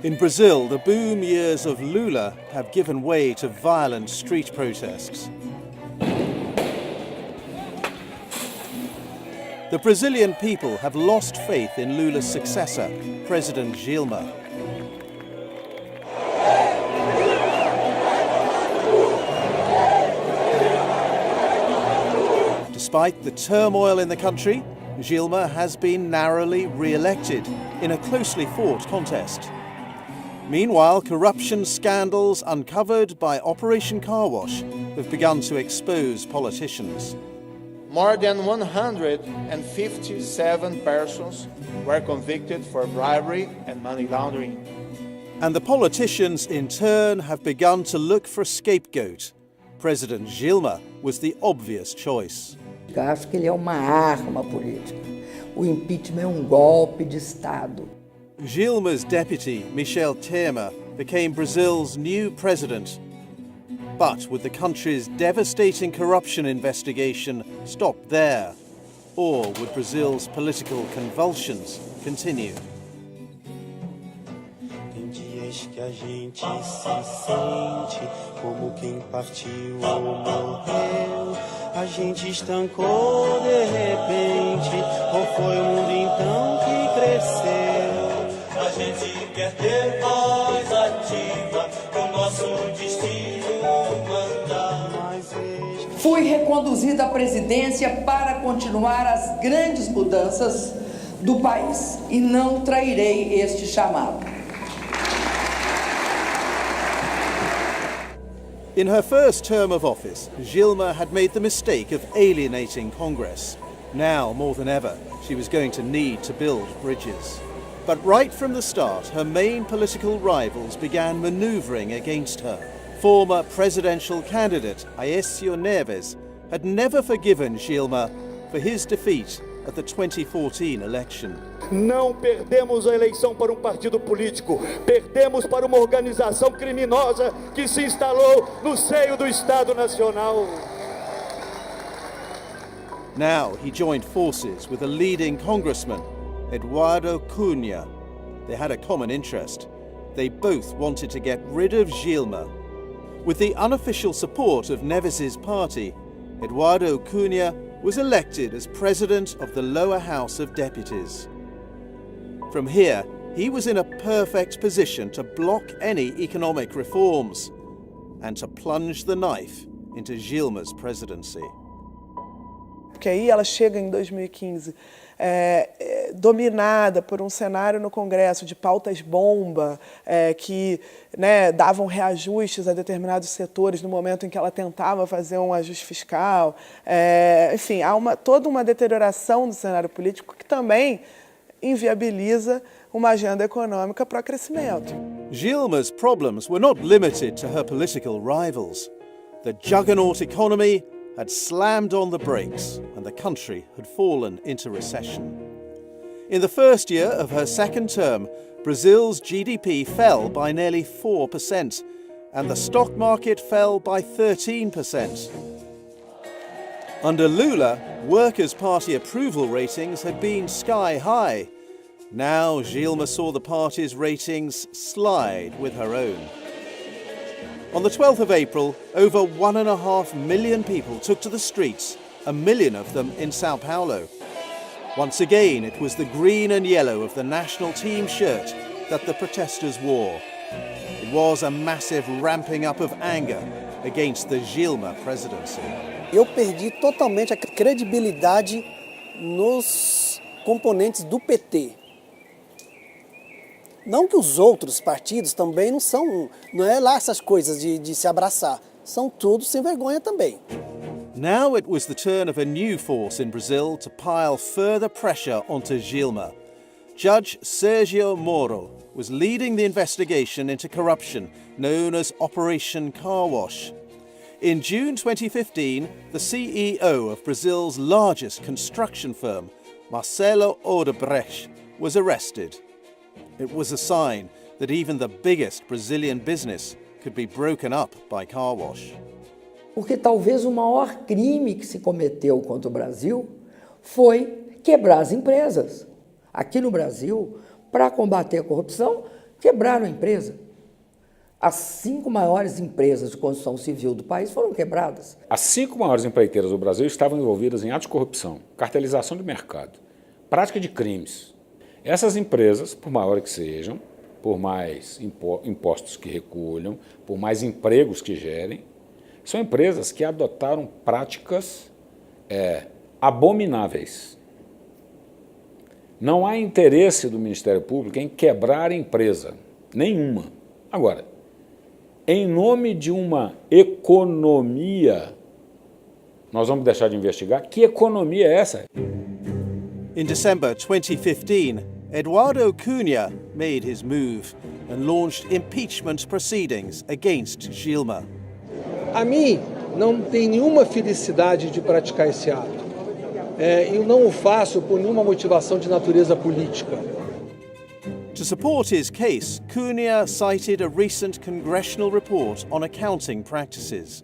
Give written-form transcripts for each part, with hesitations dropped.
In Brazil, the boom years of Lula have given way to violent street protests. The Brazilian people have lost faith in Lula's successor, President Dilma. Despite the turmoil in the country, Dilma has been narrowly re-elected in a closely fought contest. Meanwhile, corruption scandals uncovered by Operation Car Wash have begun to expose politicians. More than 157 persons were convicted for bribery and money laundering. And the politicians, in turn, have begun to look for a scapegoat. President Dilma was the obvious choice. Eu acho que ele é uma arma política. O impeachment é golpe de Estado. Dilma's deputy, Michel Temer, became Brazil's new president. But would the country's devastating corruption investigation stop there? Or would Brazil's political convulsions continue? Tem dias que a gente se sente como quem partiu ou morreu. A gente estancou de repente, ou foi o mundo então que cresceu? A gente quer ter voz ativa, o nosso destino mandar. Fui reconduzida à presidência para continuar as grandes mudanças do país e não trairei este chamado. In her first term of office, Dilma had made the mistake of alienating Congress. Now, more than ever, she was going to need to build bridges. But right from the start, her main political rivals began manoeuvring against her. Former presidential candidate Aécio Neves had never forgiven Dilma for his defeat at the 2014 election. Não perdemos a eleição para partido político, perdemos para uma organização criminosa que se instalou no seio do Estado Nacional. Now he joined forces with a leading congressman, Eduardo Cunha. They had a common interest. They both wanted to get rid of Dilma. With the unofficial support of Neves's party, Eduardo Cunha was elected as president of the lower house of deputies. From here, he was in a perfect position to block any economic reforms and to plunge the knife into Dilma's presidency. Porque aí ela chega em 2015 dominada por um cenário no Congresso de pautas-bomba que davam reajustes a determinados setores no momento em que ela tentava fazer um ajuste fiscal. Enfim, há toda uma deterioração do cenário político que também inviabiliza uma agenda econômica para o crescimento. Dilma's problems were not limited to her political rivals. The juggernaut economy had slammed on the brakes and the country had fallen into recession. In the first year of her second term, Brazil's GDP fell by nearly 4% and the stock market fell by 13%. Under Lula, Workers' Party approval ratings had been sky high. Now Dilma saw the party's ratings slide with her own. On the 12th of April, over 1.5 million people took to the streets, 1 million of them in Sao Paulo. Once again, it was the green and yellow of the national team shirt that the protesters wore. It was a massive ramping up of anger against the Dilma presidency. Eu perdi totalmente a credibilidade nos componentes do PT. Não que os outros partidos também não é lá essas coisas de se abraçar. São tudo sem vergonha também. Now it was the turn of a new force in Brazil to pile further pressure onto Dilma. Judge Sergio Moro was leading the investigation into corruption known as Operation Car Wash. In June 2015, the CEO of Brazil's largest construction firm, Marcelo Odebrecht, was arrested. It was a sign that even the biggest Brazilian business could be broken up by car wash. Porque talvez o maior crime que se cometeu contra o Brasil foi quebrar as empresas. Aqui no Brasil, para combater a corrupção, Quebraram a empresa. As 5 maiores empresas de construção civil do país foram quebradas. As 5 maiores empreiteiras do Brasil estavam envolvidas em atos de corrupção, cartelização de mercado, prática de crimes. Essas empresas, por maiores que sejam, por mais impostos que recolham, por mais empregos que gerem, são empresas que adotaram práticas abomináveis. Não há interesse do Ministério Público em quebrar a empresa, nenhuma. Agora, em nome de uma economia, nós vamos deixar de investigar? Que economia é essa? In December 2015, Eduardo Cunha made his move and launched impeachment proceedings against Gilma. A mim não tem nenhuma felicidade de praticar esse ato. Eu não o faço por nenhuma motivação de natureza política. To support his case, Cunha cited a recent congressional report on accounting practices.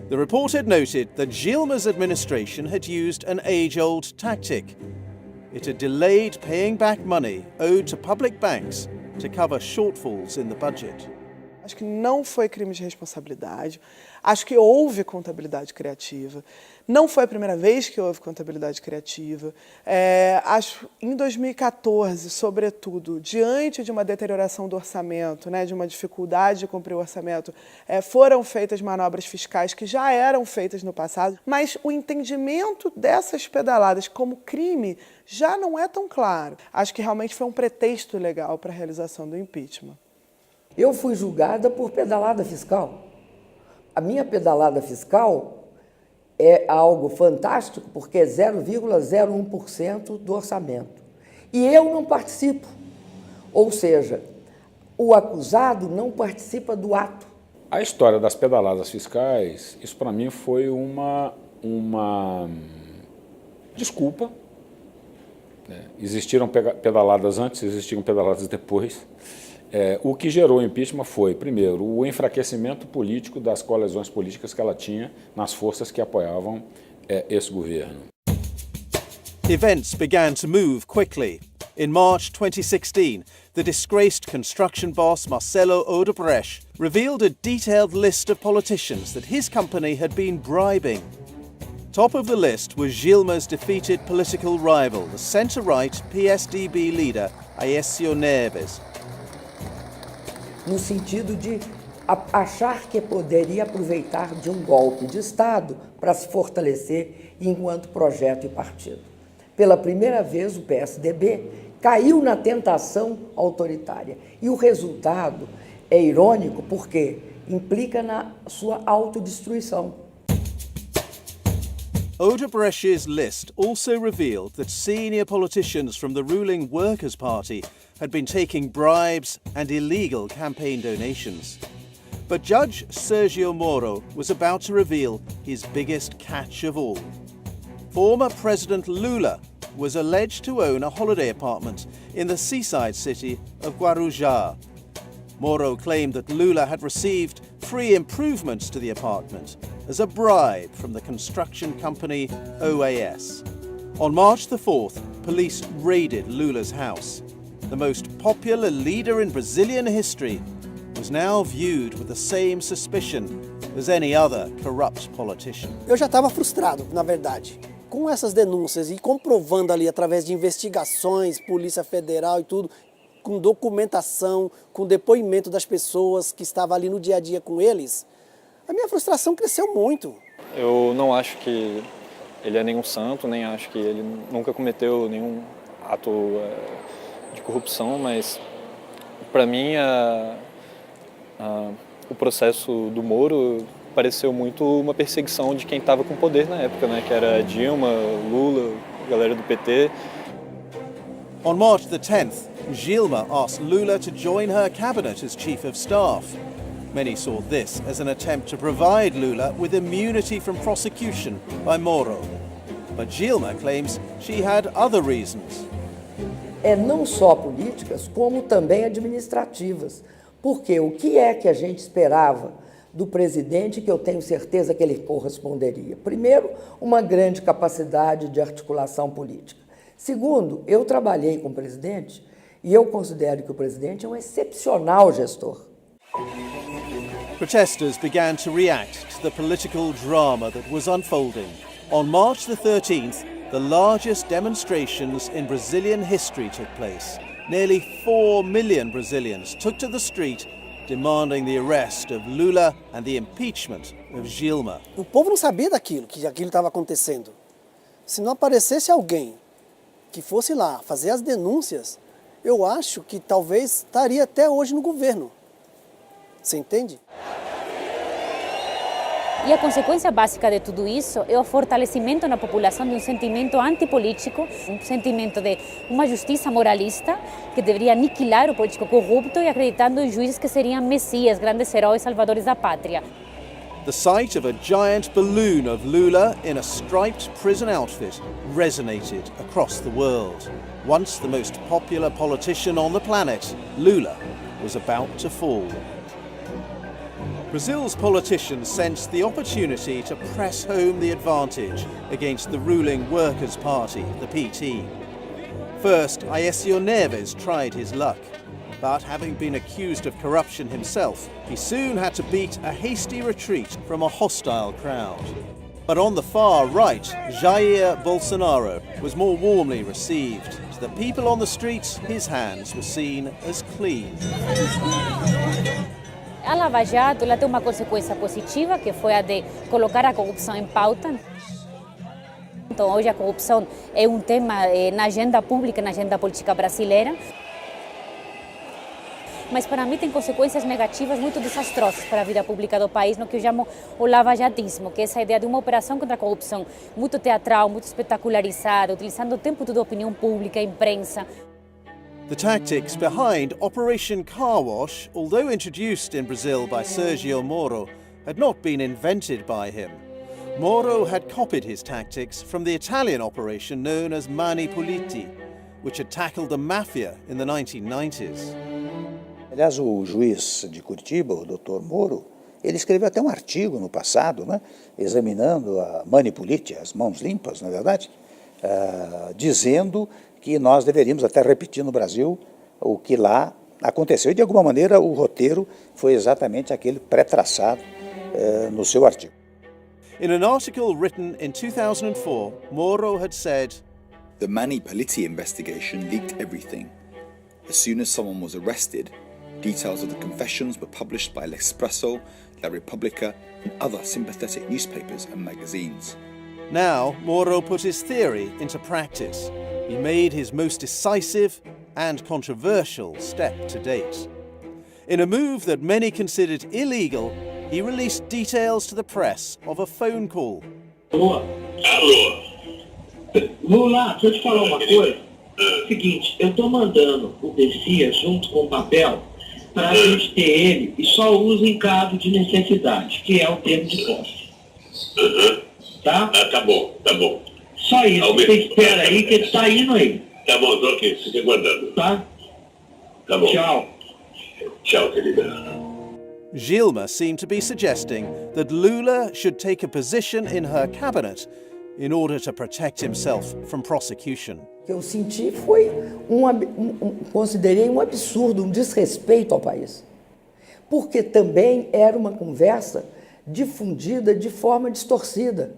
The report had noted that Gilma's administration had used an age-old tactic. It had delayed paying back money owed to public banks to cover shortfalls in the budget. Acho que não foi crime de responsabilidade, acho que houve contabilidade criativa, não foi a primeira vez que houve contabilidade criativa. Acho em 2014, sobretudo, diante de uma deterioração do orçamento, né, de uma dificuldade de cumprir o orçamento, foram feitas manobras fiscais que já eram feitas no passado, mas o entendimento dessas pedaladas como crime já não é tão claro. Acho que realmente foi um pretexto legal para a realização do impeachment. Eu fui julgada por pedalada fiscal. A minha pedalada fiscal é algo fantástico, porque é 0,01% do orçamento. E eu não participo. Ou seja, o acusado não participa do ato. A história das pedaladas fiscais, isso para mim foi uma desculpa. Existiram pedaladas antes, existiram pedaladas depois. O que gerou o impeachment foi, primeiro, o enfraquecimento político das coalizões políticas que ela tinha nas forças que apoiavam esse governo. Events began to move quickly. In March 2016, the disgraced construction boss Marcelo Odebrecht revealed a detailed list of politicians that his company had been bribing. Top of the list was Gilma's defeated political rival, the centre-right PSDB leader Aécio Neves. No sentido de achar que poderia aproveitar de um golpe de Estado para se fortalecer enquanto projeto e partido. Pela primeira vez, o PSDB caiu na tentação autoritária. E o resultado é irônico porque implica na sua autodestruição. Odebrecht's list also revealed that senior politicians from the ruling Workers' Party had been taking bribes and illegal campaign donations. But Judge Sergio Moro was about to reveal his biggest catch of all. Former President Lula was alleged to own a holiday apartment in the seaside city of Guarujá. Moro claimed that Lula had received free improvements to the apartment as a bribe from the construction company OAS. On March the 4th, police raided Lula's house. The most popular leader in Brazilian history was now viewed with the same suspicion as any other corrupt politician. Eu já estava frustrado, na verdade. Com essas denúncias e comprovando ali através de investigações, Polícia Federal e tudo, com documentação, com depoimento das pessoas que estavam ali no dia a dia com eles, a minha frustração cresceu muito. Eu não acho que ele é nenhum santo, nem acho que ele nunca cometeu nenhum ato de corrupção, mas para mim o processo do Moro pareceu muito uma perseguição de quem estava com poder na época, né? Que era Dilma, Lula, a galera do PT. On March the 10th, Gilma asked Lula to join her cabinet as chief of staff. Many saw this as an attempt to provide Lula with immunity from prosecution by Moro. But Gilma claims she had other reasons. Não só políticas, como também administrativas. Porque o que é que a gente esperava do presidente que eu tenho certeza que ele corresponderia? Primeiro, uma grande capacidade de articulação política. Segundo, eu trabalhei com o presidente E eu considero que o presidente é um excepcional gestor. Protesters began to react to the political drama that was unfolding. On March the 13th, the largest demonstrations in Brazilian history took place. Nearly 4 million Brazilians took to the street demanding the arrest of Lula and the impeachment of Dilma. O povo não sabia daquilo, que aquilo estava acontecendo. Se não aparecesse alguém que fosse lá fazer as denúncias, eu acho que talvez estaria até hoje no governo. Você entende? E a consequência básica de tudo isso é o fortalecimento na população de um sentimento antipolítico, um sentimento de uma justiça moralista que deveria aniquilar o político corrupto e acreditando em juízes que seriam messias, grandes heróis salvadores da pátria. The sight of a giant balloon of Lula in a striped prison outfit resonated across the world. Once the most popular politician on the planet, Lula was about to fall. Brazil's politicians sensed the opportunity to press home the advantage against the ruling Workers' Party, the PT. First, Aécio Neves tried his luck, but having been accused of corruption himself, he soon had to beat a hasty retreat from a hostile crowd. But on the far right, Jair Bolsonaro was more warmly received. To the people on the streets, his hands were seen as clean. A Lava Jato ela tem uma consequência positiva, que foi a de colocar a corrupção em pauta. Então, hoje a corrupção é um tema na agenda pública, na agenda política brasileira. Mas para mim tem consequências negativas muito desastrosas para a vida pública do país, no que eu chamo o lavajatismo, que é essa ideia de uma operação contra a corrupção muito teatral, muito espetacularizada, utilizando o tempo todo a opinião pública, a imprensa. The tactics behind Operation Car Wash, although introduced in Brazil by Sergio Moro, had not been invented by him. Moro had copied his tactics from the Italian operation known as Mani Puliti, which had tackled the mafia in the 1990s. Aliás, o juiz de Curitiba, o Dr. Moro, ele escreveu até um artigo no passado, né, examinando a Mani Puliti, as mãos limpas, na verdade, dizendo que nós deveríamos até repetir no Brasil o que lá aconteceu. E, de alguma maneira, o roteiro foi exatamente aquele pré-traçado no seu artigo. In an article written in 2004, Moro had said, "The Mani Puliti investigation leaked everything. As soon as someone was arrested, details of the confessions were published by L'Espresso, La Repubblica, and other sympathetic newspapers and magazines." Now, Moro put his theory into practice. He made his most decisive and controversial step to date. In a move that many considered illegal, he released details to the press of a phone call. Alô? Lula, deixa eu te falar uma coisa. Seguinte, eu tô mandando o Messias junto com o papel para a gente ter ele e só usa em caso de necessidade, que é o termo de posse. Tá? Tá bom. Só isso, você espera aí que ele tá indo aí. Tá bom, tô aqui, fica aguardando. Tá? Tá bom. Tchau. Tchau, querida. Dilma seemed to be suggesting that Lula should take a position in her cabinet in order to protect himself from prosecution. O que eu senti foi considerei um absurdo, um desrespeito ao país. Porque também era uma conversa difundida de forma distorcida.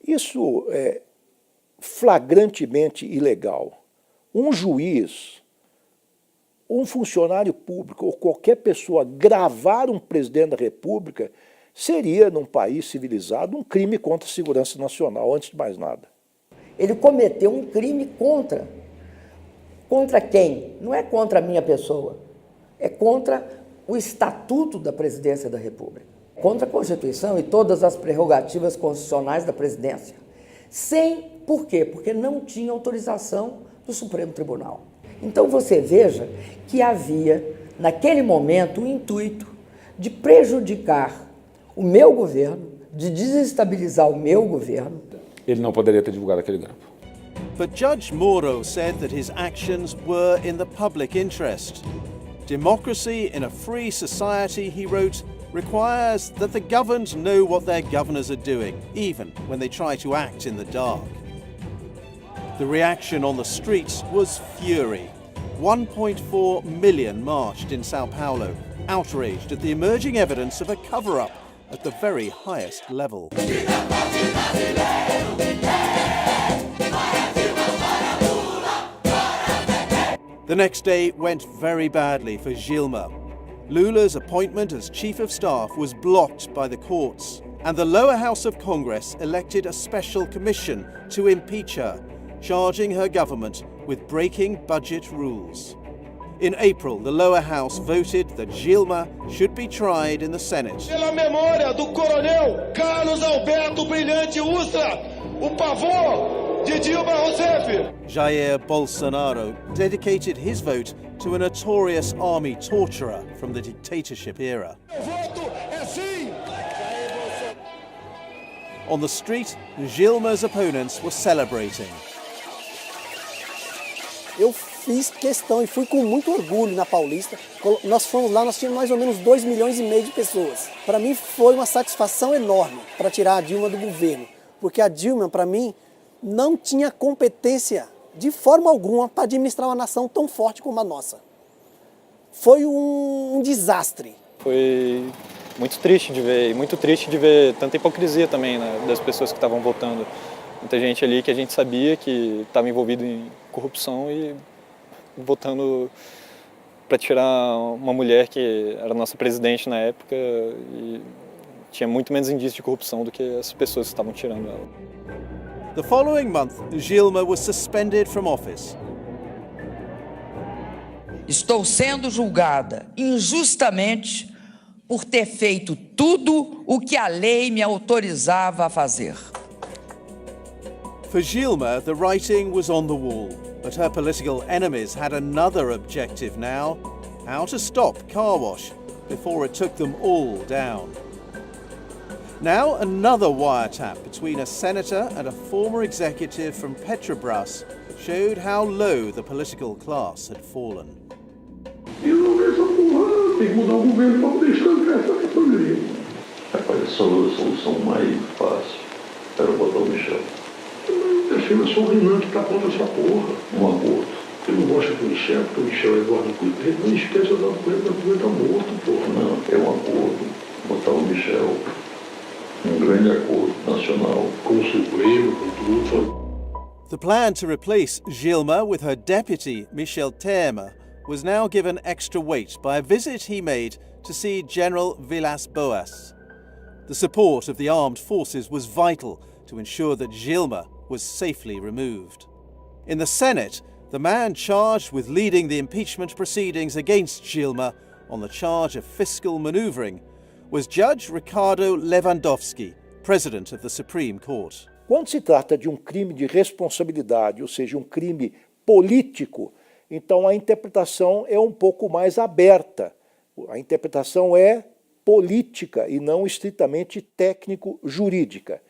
Isso é flagrantemente ilegal. Um juiz, um funcionário público ou qualquer pessoa gravar um presidente da República seria, num país civilizado, um crime contra a segurança nacional, antes de mais nada. Ele cometeu um crime contra. Contra quem? Não é contra a minha pessoa. É contra o Estatuto da Presidência da República. Contra a Constituição e todas as prerrogativas constitucionais da presidência. Por quê? Porque não tinha autorização do Supremo Tribunal. Então você veja que havia, naquele momento, o intuito de prejudicar o meu governo, de desestabilizar o meu governo. Ele não poderia ter divulgado aquele grampo. But Judge Moro said that his actions were in the public interest. Democracy in a free society, he wrote, requires that the governed know what their governors are doing, even when they try to act in the dark. The reaction on the streets was fury. 1.4 million marched in Sao Paulo, outraged at the emerging evidence of a cover-up at the very highest level. The next day went very badly for Gilma. Lula's appointment as Chief of Staff was blocked by the courts, and the lower house of Congress elected a special commission to impeach her, charging her government with breaking budget rules. In April, the lower house voted that Gilma should be tried in the Senate. Pela memória do coronel Carlos Alberto Brilhante Ustra, o pavor de Dilma Rousseff. Jair Bolsonaro dedicated his vote to a notorious army torturer from the dictatorship era. On the street, Gilma's opponents were celebrating. Eu fiz questão e fui com muito orgulho na Paulista. Nós fomos lá, nós tínhamos mais ou menos 2,5 milhões de pessoas. Para mim foi uma satisfação enorme para tirar a Dilma do governo, porque a Dilma, para mim, não tinha competência de forma alguma para administrar uma nação tão forte como a nossa. Foi um desastre. Foi muito triste de ver, e muito triste de ver tanta hipocrisia também, né, das pessoas que estavam votando. Muita gente ali que a gente sabia que estava envolvido em corrupção e votando para tirar uma mulher que era nossa presidente na época e tinha muito menos indício de corrupção do que as pessoas que estavam tirando ela. The following month, Gilma was suspended from office. Estou sendo julgada injustamente por ter feito tudo o que a lei me autorizava a fazer. For Gilma, the writing was on the wall, but her political enemies had another objective now: how to stop Car Wash before it took them all down. Now another wiretap between a senator and a former executive from Petrobras showed how low the political class had fallen. Tem que mudar o governo para poder estancar essa refineria. Rapaz, a solução mais fácil era botar o Michel. Achei que só o Renan que está contra essa porra. Um acordo. Eu não gosto do Michel, porque o Michel é Eduardo Coelho. Não esquece o Eduardo Coelho, o Coelho está morto, porra. Não, é um acordo. Botar o Michel. Grande acordo nacional. Com o Supremo, com tudo. The plan to replace Gilma with her deputy, Michel Temer, was now given extra weight by a visit he made to see General Villas-Boas. The support of the armed forces was vital to ensure that Gilma was safely removed. In the Senate, the man charged with leading the impeachment proceedings against Gilma on the charge of fiscal maneuvering was Judge Ricardo Lewandowski, President of the Supreme Court. Quando se trata de um crime de responsabilidade, ou seja, um crime político, então a interpretação é um pouco mais aberta. A interpretação é política e não estritamente técnico-jurídica.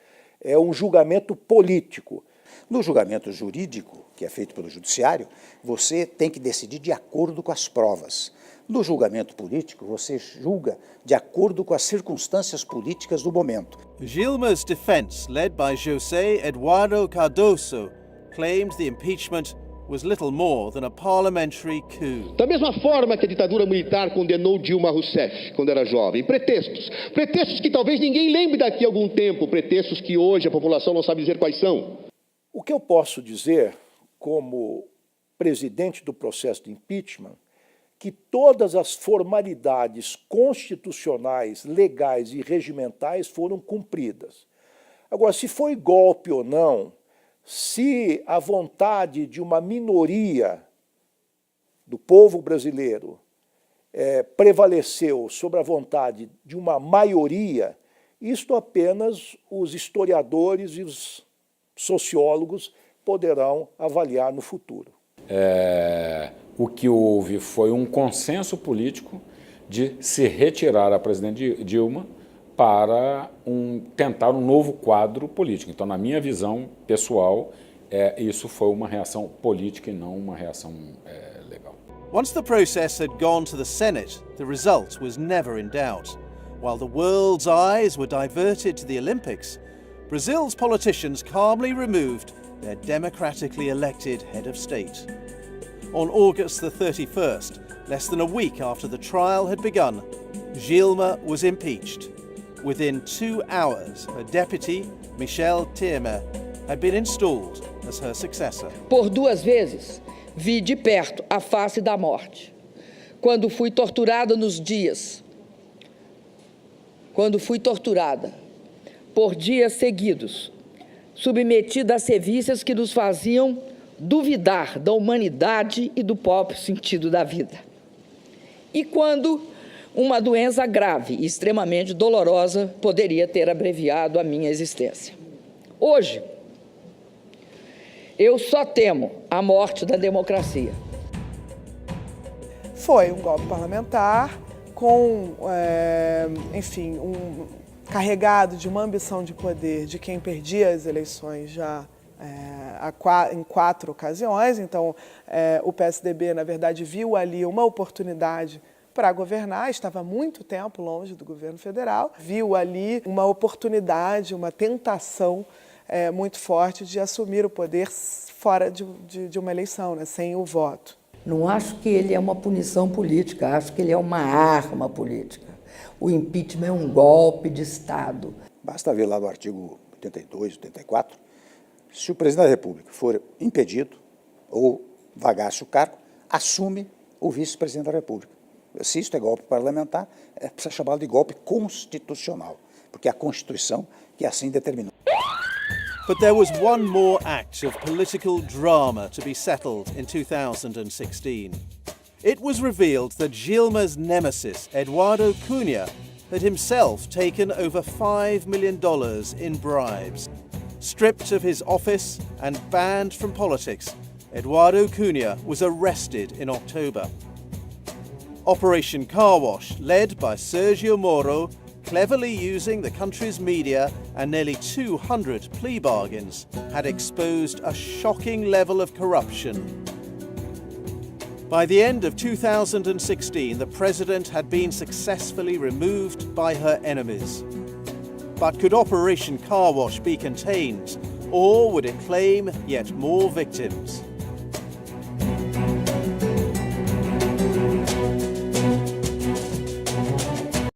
É um julgamento político. No julgamento jurídico, que é feito pelo judiciário, você tem que decidir de acordo com as provas. No julgamento político, você julga de acordo com as circunstâncias políticas do momento. Gilma's defense, led by José Eduardo Cardoso, claimed the impeachment was little more than a parliamentary coup. Da mesma forma que a ditadura militar condenou Dilma Rousseff quando era jovem, pretextos que talvez ninguém lembre daqui a algum tempo, pretextos que hoje a população não sabe dizer quais são. O que eu posso dizer, como presidente do processo de impeachment, que todas as formalidades constitucionais, legais e regimentais foram cumpridas. Agora, se foi golpe ou não, se a vontade de uma minoria do povo brasileiro prevaleceu sobre a vontade de uma maioria, isto apenas os historiadores e os sociólogos poderão avaliar no futuro. O que houve foi um consenso político de se retirar a presidente Dilma para tentar um novo quadro político. Então, na minha visão pessoal, isso foi uma reação política e não uma reação legal. Once the process had gone to the Senate, the result was never in doubt. While the world's eyes were diverted to the Olympics, Brazil's politicians calmly removed their democratically elected head of state. On August the 31st, less than a week after the trial had begun, Gilma was impeached. Within 2 hours, her deputy, Michel Temer, had been installed as her successor. Por 2 vezes, vi de perto a face da morte. Quando fui torturada por dias seguidos, submetida a sevícias que nos faziam duvidar da humanidade e do próprio sentido da vida. E quando uma doença grave e extremamente dolorosa poderia ter abreviado a minha existência. Hoje, eu só temo a morte da democracia. Foi um golpe parlamentar com, carregado de uma ambição de poder de quem perdia as eleições já em 4 ocasiões. Então, o PSDB, na verdade, viu ali uma oportunidade para governar, estava há muito tempo longe do governo federal, viu ali uma oportunidade, uma tentação muito forte de assumir o poder fora de uma eleição, né, sem o voto. Não acho que ele é uma punição política, acho que ele é uma arma política. O impeachment é um golpe de Estado. Basta ver lá no artigo 82, 84, se o presidente da República for impedido ou vagasse o cargo, assume o vice-presidente da República. Se isto é golpe parlamentar, precisa chamá-lo de golpe constitucional, porque é a Constituição que assim determinou. But there was one more act of political drama to be settled in 2016. It was revealed that Gilma's nemesis, Eduardo Cunha, had himself taken over $5 million in bribes. Stripped of his office and banned from politics, Eduardo Cunha was arrested in October. Operation Car Wash, led by Sergio Moro, cleverly using the country's media and nearly 200 plea bargains, had exposed a shocking level of corruption. By the end of 2016, the president had been successfully removed by her enemies. But could Operation Car Wash be contained, or would it claim yet more victims?